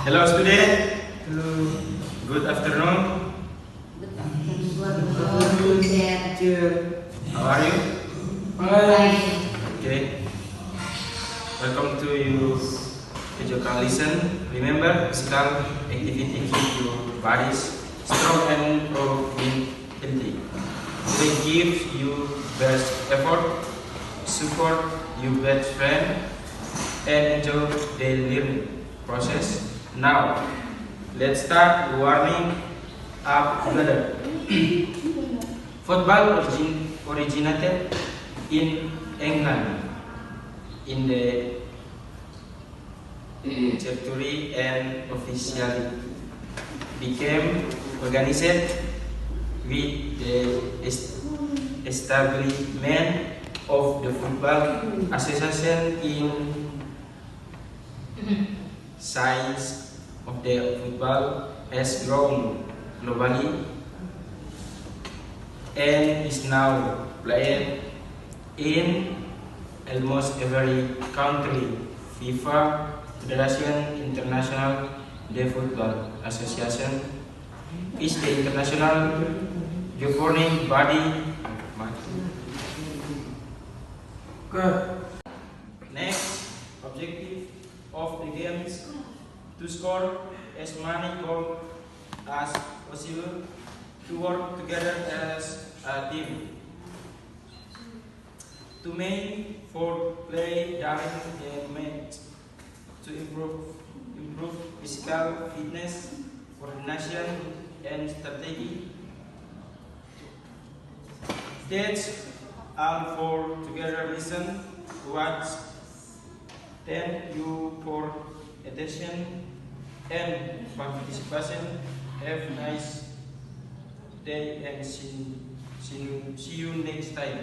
Hello student, Hello. good afternoon. Good teacher. How are you? Fine. Okay. Welcome to your physical lesson. Remember, physical activity keep your bodies strong and healthy. They give you best effort, support your best friend, and enjoy the learning process. Now, let's start warming up together. Football originated in England in the century and officially became organized with the establishment of the Football Association in science of the football has grown globally and is now played in almost every country. FIFA, Federation International de Football Association, is the international governing body. Next, objective of the game is to score as many goals as possible, to work together as a team, to make for play during the match, to improve physical fitness, coordination, and strategy. That's all for together. Listen, watch, thank you for attention and participation. Have a nice day and see you next time.